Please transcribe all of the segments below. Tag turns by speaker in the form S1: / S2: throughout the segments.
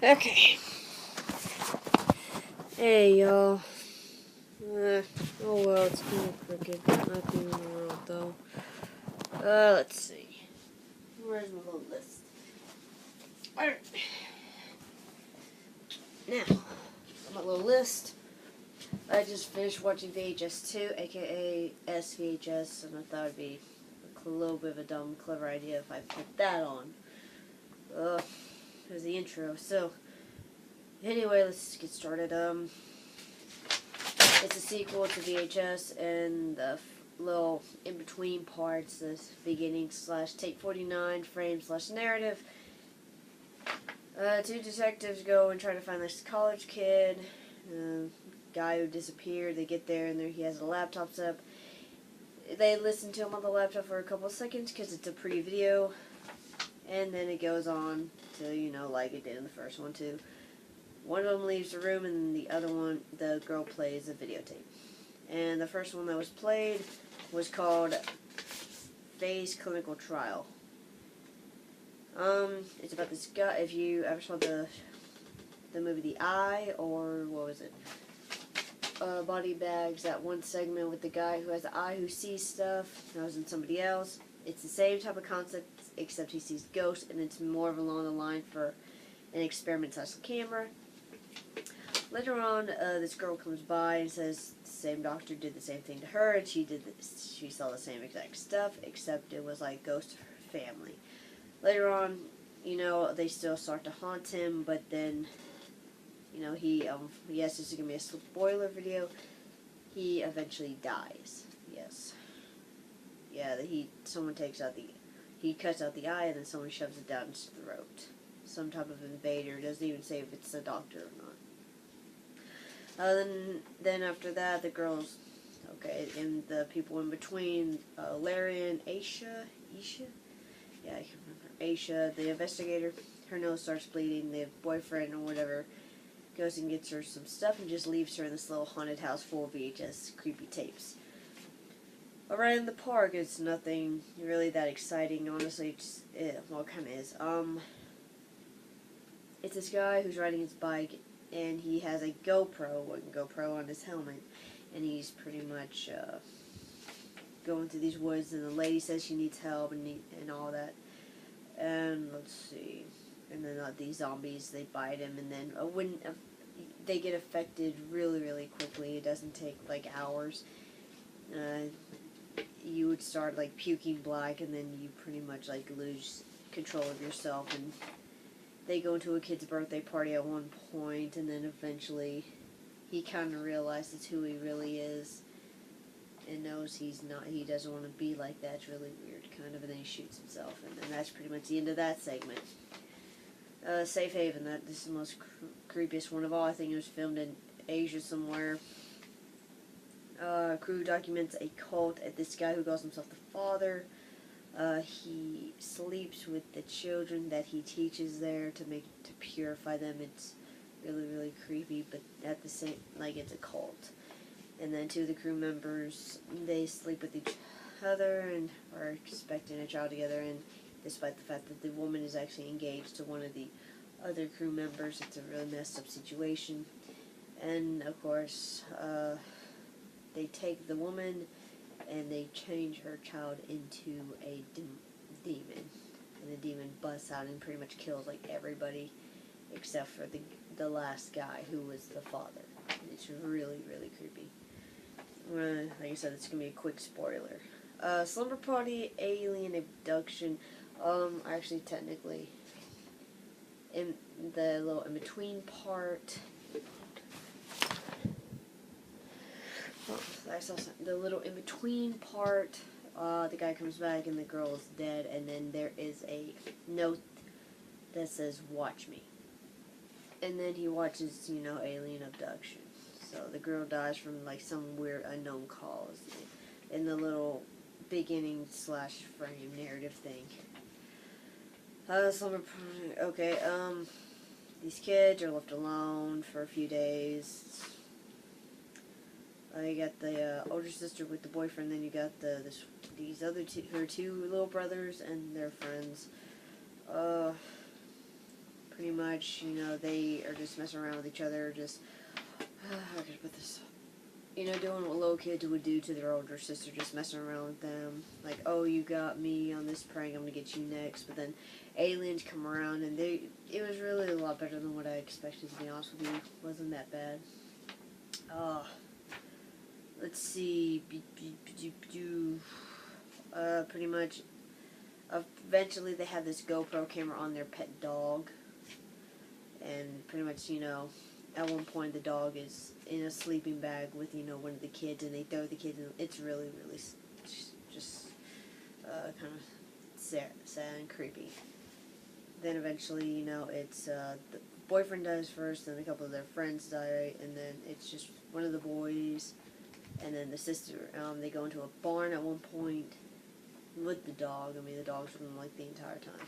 S1: Okay. Hey, y'all. Oh well, it's kind of crooked. Not the end of the world, though. Let's see. Where's my little list? Alright. Now, my little list. I just finished watching VHS 2, aka SVHS, and I thought it'd be a little bit of a dumb, clever idea if I put that on. Here's the intro. So, anyway, let's get started. It's a sequel to VHS, and the little in-between parts, the beginning / take 49 frame / narrative. Two detectives go and try to find this college kid, guy who disappeared. They get there, and there he has a laptop set up. They listen to him on the laptop for a couple of seconds because it's a pretty video, and then it goes on to, like it did in the first one too. One of them leaves the room, and the other one, the girl, plays a videotape. And the first one that was played was called Faye's Clinical Trial. It's about this guy. If you ever saw the movie The Eye, or what was it? Body Bags, that one segment with the guy who has the eye who sees stuff, knows in somebody else. It's the same type of concept, except he sees ghosts, and it's more of along the line for an experiment / camera. Later on, this girl comes by and says the same doctor did the same thing to her, and she saw the same exact stuff, except it was like ghost family. Later on, they still start to haunt him, but then, yes, this is gonna be a spoiler video. He eventually dies. Yes. Yeah, someone he cuts out the eye, and then someone shoves it down his throat. Some type of invader. Doesn't even say if it's a doctor or not. Then after that, the girls, and the people in between, Larry and Aisha, yeah, I can't remember. Aisha, the investigator, her nose starts bleeding. The boyfriend or whatever goes and gets her some stuff and just leaves her in this little haunted house full of VHS creepy tapes. Right in the park, it's nothing really that exciting. Honestly, it kind of is. It's this guy who's riding his bike, and he has a GoPro on his helmet, and he's pretty much going through these woods, and the lady says she needs help and all that. And let's see, and then these zombies, they bite him, and then when they get affected really, really quickly. It doesn't take like hours. You would start like puking black, and then you pretty much like lose control of yourself, and they go to a kid's birthday party at one point, and then eventually he kind of realizes who he really is and knows he doesn't want to be like that. It's really weird, kind of, and then he shoots himself, and then that's pretty much the end of that segment. Safe Haven, this is the most creepiest one of all. I think it was filmed in Asia somewhere. Crew documents a cult at this guy who calls himself the Father. He sleeps with the children that he teaches there to purify them. It's really, really creepy, but at the same, it's a cult. And then two of the crew members, they sleep with each other and are expecting a child together, and despite the fact that the woman is actually engaged to one of the other crew members, it's a really messed up situation. And of course, they take the woman and they change her child into a demon. And the demon busts out and pretty much kills everybody except for the last guy who was the father. It's really, really creepy. Like I said, it's going to be a quick spoiler. Slumber Party Alien Abduction. Actually, technically, in the little in-between part, the little in-between part, the guy comes back and the girl is dead, and then there is a note that says, "Watch me." And then he watches, alien abduction. So the girl dies from some weird unknown cause in the little beginning / frame narrative thing. These kids are left alone for a few days. You got the older sister with the boyfriend, then you got these other her two little brothers and their friends. pretty much, you know, they are just messing around with each other, just, how can I put this? You know, doing what little kids would do to their older sister, just messing around with them. Like, oh, you got me on this prank, I'm gonna get you next. But then aliens come around, and it was really a lot better than what I expected, to be honest with you. It wasn't that bad. Let's see. Pretty much, eventually they have this GoPro camera on their pet dog. And pretty much, you know, at one point the dog is in a sleeping bag with, you know, one of the kids, and they throw the kids in. It's really, really just kind of sad and creepy. Then eventually, you know, it's the boyfriend dies first, then a couple of their friends die, and then it's just one of the boys, and then the sister. They go into a barn at one point with the dog. I mean, the dog's with them like the entire time.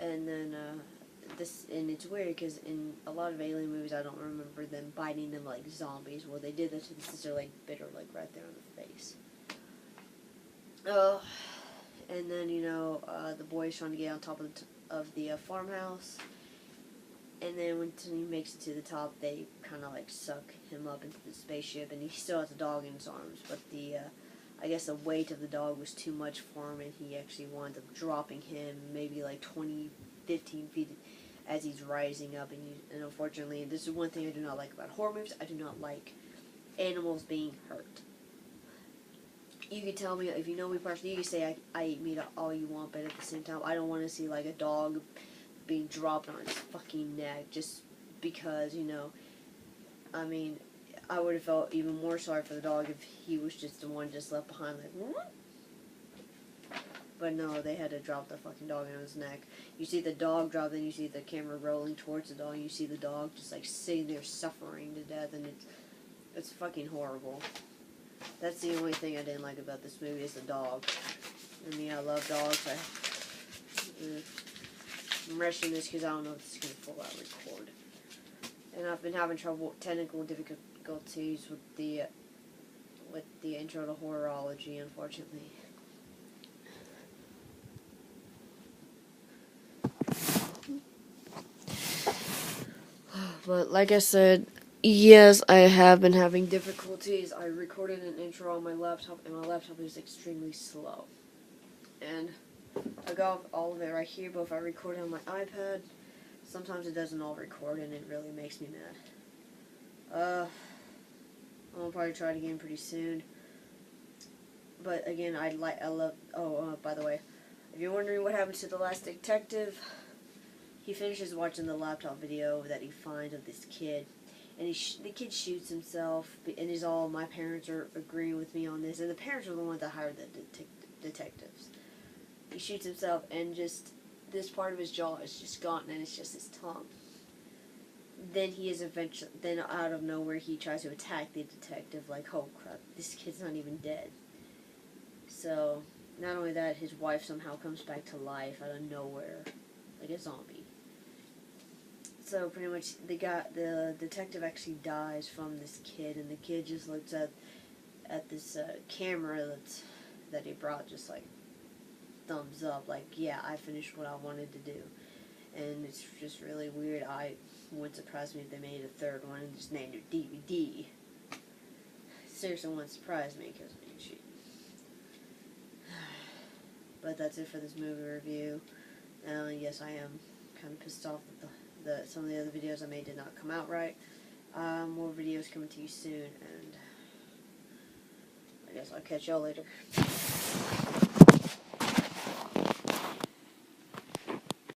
S1: And then and it's weird because in a lot of alien movies, I don't remember them biting them like zombies. Well, they did that to the sister, like bit her like right there on the face. And then, you know, the boy's trying to get on top of the farmhouse. And then when he makes it to the top, they kind of like suck him up into the spaceship, and he still has a dog in his arms. But I guess the weight of the dog was too much for him, and he actually winds up dropping him maybe like 15 feet as he's rising up. And unfortunately, this is one thing I do not like about horror movies. I do not like animals being hurt. You can tell me, if you know me personally, you can say I eat meat all you want, but at the same time, I don't want to see like a dog being dropped on its fucking neck just because, you know, I mean, I would have felt even more sorry for the dog if he was just the one just left behind, like, what? But no, they had to drop the fucking dog on his neck. You see the dog drop, then you see the camera rolling towards the dog, and you see the dog just like sitting there suffering to death, and it's fucking horrible. That's the only thing I didn't like about this movie is the dog. I mean, I love dogs. I'm rushing this because I don't know if this is going to full out record. And I've been having technical difficulties with the intro to Horrorology, unfortunately. But like I said, yes, I have been having difficulties. I recorded an intro on my laptop, and my laptop is extremely slow. And I got all of it right here, but if I record it on my iPad, sometimes it doesn't all record, and it really makes me mad. I'll probably try it again pretty soon. But again, I love. By the way, if you're wondering what happened to The Last Detective, he finishes watching the laptop video that he finds of this kid, and the kid shoots himself, and he's all, my parents are agreeing with me on this, and the parents are the ones that hired the detectives. He shoots himself, and just this part of his jaw is just gone, and it's just his tongue. Then then out of nowhere, he tries to attack the detective, like, oh crap, this kid's not even dead. So, not only that, his wife somehow comes back to life out of nowhere, like a zombie. So pretty much, the detective actually dies from this kid, and the kid just looks at this camera that he brought, just like thumbs up, like, yeah, I finished what I wanted to do. And it's just really weird. I wouldn't surprise me if they made a third one and just named it DVD. Seriously, wouldn't surprise me, because I mean, shit. But that's it for this movie review. Yes, I am kind of pissed off that some of the other videos I made did not come out right. More videos coming to you soon, and I guess I'll catch y'all later.